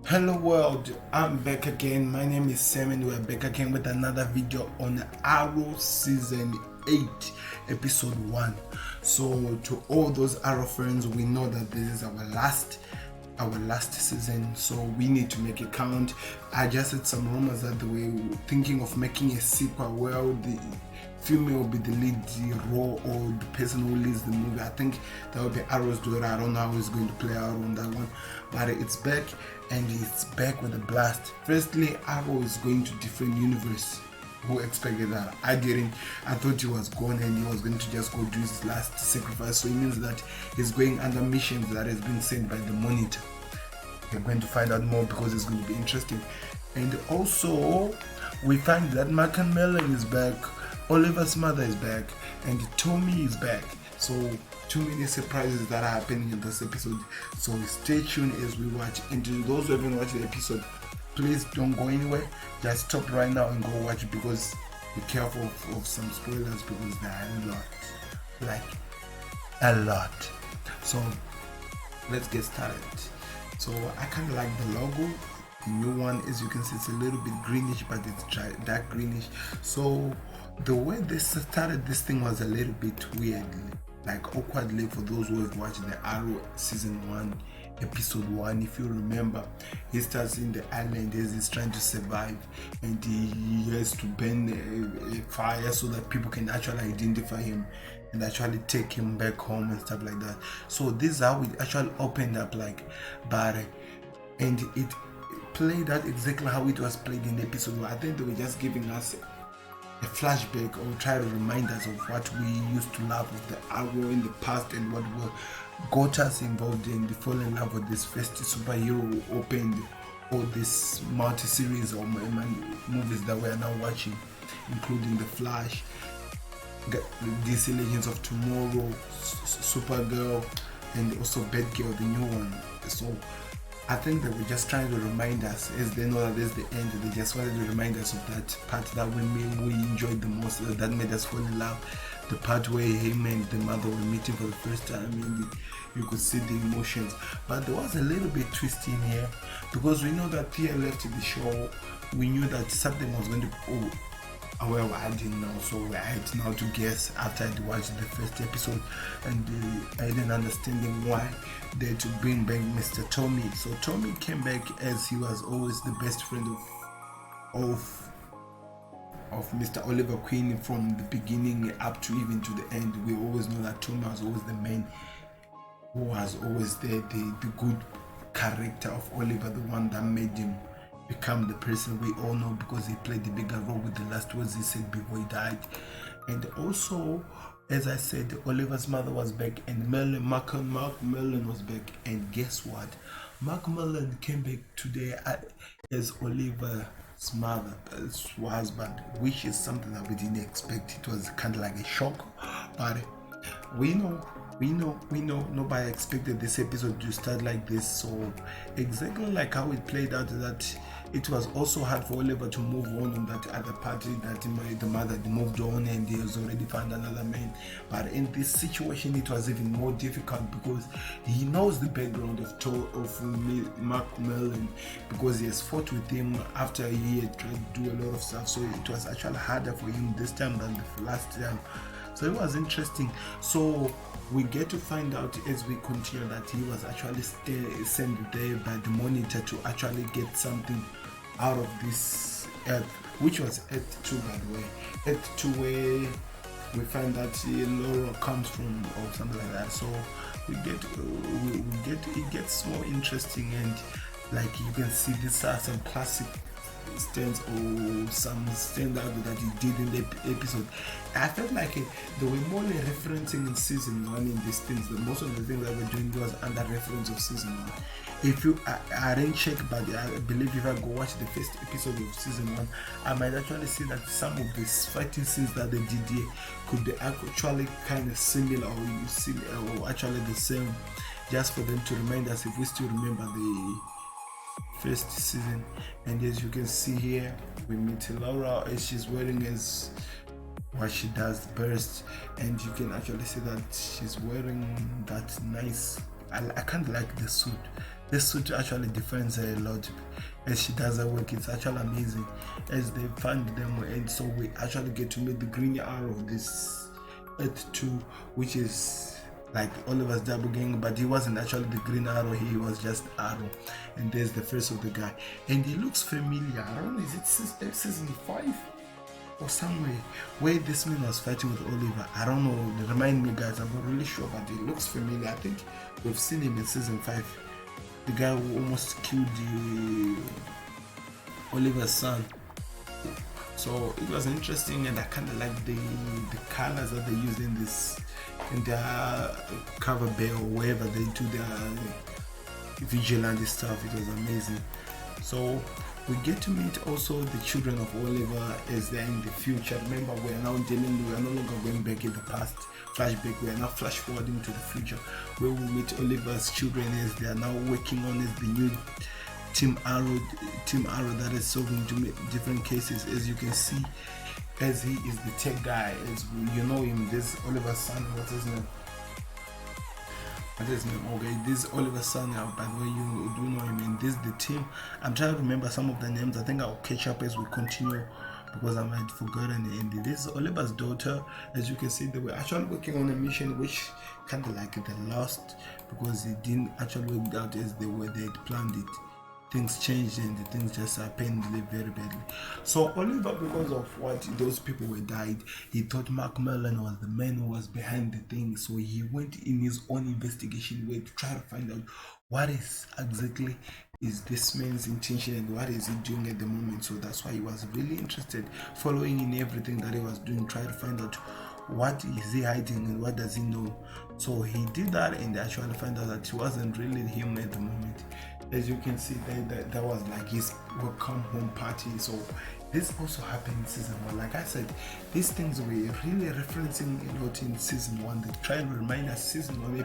Hello world, I'm back again. My name is Sam and we're back again with another video on Arrow Season 8 Episode 1. So to all those Arrow friends, we know that this is our last season, so we need to make it count. I just had some rumors that they were thinking of making a sequel where the female will be the lead role or the person who leads the movie. I think that will be Arrow's daughter. I don't know how it's going to play out on that one, but it's back and it's back with a blast. Firstly, Arrow is going to different universe. Who expected that? I didn't. I thought he was gone and he was going to just go do his last sacrifice. So it means that he's going under missions that has been sent by the Monitor. We're going to find out more because it's going to be interesting. And also, we find that Mark and Mellon is back, Oliver's mother is back, and Tommy is back. So too many surprises that are happening in this episode. So stay tuned as we watch. And to those who haven't watched the episode, please don't go anywhere. Just stop right now and go watch it, because be careful of some spoilers because there are a lot. So let's get started. So I kind of like the logo. The new one, as you can see, it's a little bit greenish, but it's dark greenish. So the way they started this thing was a little bit weird, like awkwardly, for those who have watched the Arrow Season 1 Episode 1. If you remember, he starts in the island as he's trying to survive, and he has to burn a fire so that people can actually identify him and actually take him back home and stuff like that. So this is how it actually opened up, and it played out exactly how it was played in episode 1. I think they were just giving us a flashback or try to remind us of what we used to love of the Arrow in the past and what got us involved in the fall in love with this first superhero who opened all this multi-series or movies that we are now watching, including The Flash, DC Legends of Tomorrow, Supergirl, and also Batgirl, the new one. So I think they were just trying to remind us, as they know that this is the end, they just wanted to remind us of that part that we enjoyed the most, that made us fall in love. The part where him and the mother were meeting for the first time, and you could see the emotions. But there was a little bit twist in here, because we know that Thea left the show. We knew that something was going to go. Well, I didn't know, so I had now to guess after I watched the first episode, and I didn't understand why they had to bring back Mr. Tommy. So Tommy came back as he was always the best friend of Mr. Oliver Queen from the beginning up to even to the end. We always know that Tommy was always the man who was always there, the good character of Oliver, the one that made him become the person we all know, because he played the bigger role with the last words he said before he died. And also, as I said, Oliver's mother was back, and Mark Mellon was back. And guess what? Mark Mellon came back today as Oliver's mother, as husband, which is something that we didn't expect. It was kind of like a shock, but we know nobody expected this episode to start like this. So exactly like how it played out, that it was also hard for Oliver to move on that other party, that the mother moved on and he has already found another man. But in this situation, it was even more difficult, because he knows the background of Mark Mellon, because he has fought with him after he had tried to do a lot of stuff. So it was actually harder for him this time than the last time. So it was interesting. So we get to find out as we continue that he was actually sent there by the Monitor to actually get something out of this Earth, which was Earth 2, by the way. Earth 2, where we find that Laura comes from, or something like that. So it gets more interesting, and like you can see, these are some classic stands or some standout that he did in the episode. I felt like they were more referencing in season 1 in these things. Most of the things that we're doing was under reference of season 1. If you, I didn't check, but I believe if I go watch the first episode of season 1, I might actually see that some of these fighting scenes that they did here could be actually kind of similar, or actually the same, just for them to remind us, if we still remember the first season. And as you can see here, we meet Laura as she's wearing as what she does best, and you can actually see that she's wearing that nice, I kind of like the suit. this suit actually defends her a lot as she does her work. It's actually amazing as they find them, and so we actually get to meet the Green Arrow of this Earth 2, which is like Oliver's double gang, but he wasn't actually the Green Arrow, he was just Arrow. And there's the face of the guy, and he looks familiar. I don't know, is it season 5 or somewhere where this man was fighting with Oliver? I don't know, remind me guys, I'm not really sure, but he looks familiar. I think we've seen him in season 5, the guy who almost killed Oliver's son. So it was interesting, and I kind of like the colors that they use in this, in their cover bear or wherever they do their vigilante stuff. It was amazing. So we get to meet also the children of Oliver as they're in the future. Remember, we are now we are no longer going back in the past, flashback. We are now flash forwarding to the future, where we meet Oliver's children as they are now working on as the new Team Arrow that is solving different cases. As you can see, as he is the tech guy, as you know him, this Oliver's son. What's his name? Okay, this is Oliver's son. By the way, you do know him. And this is the team. I'm trying to remember some of the names. I think I'll catch up as we continue because I might forgotten. And this is Oliver's daughter. As you can see, they were actually working on a mission which kind of like the lost, because it didn't actually work out as they had planned it. Things changed and the things just happened very badly. So Oliver, because of what those people were died, he thought Mark Mellon was the man who was behind the thing. So he went in his own investigation way to try to find out what is exactly is this man's intention and what is he doing at the moment. So that's why he was really interested, following in everything that he was doing, trying to find out what is he hiding and what does he know. So he did that and actually found out that it wasn't really him at the moment. As you can see, that was like his welcome home party. So this also happened in season 1. Like I said, these things were really referencing a lot in season 1. They try and remind us season 1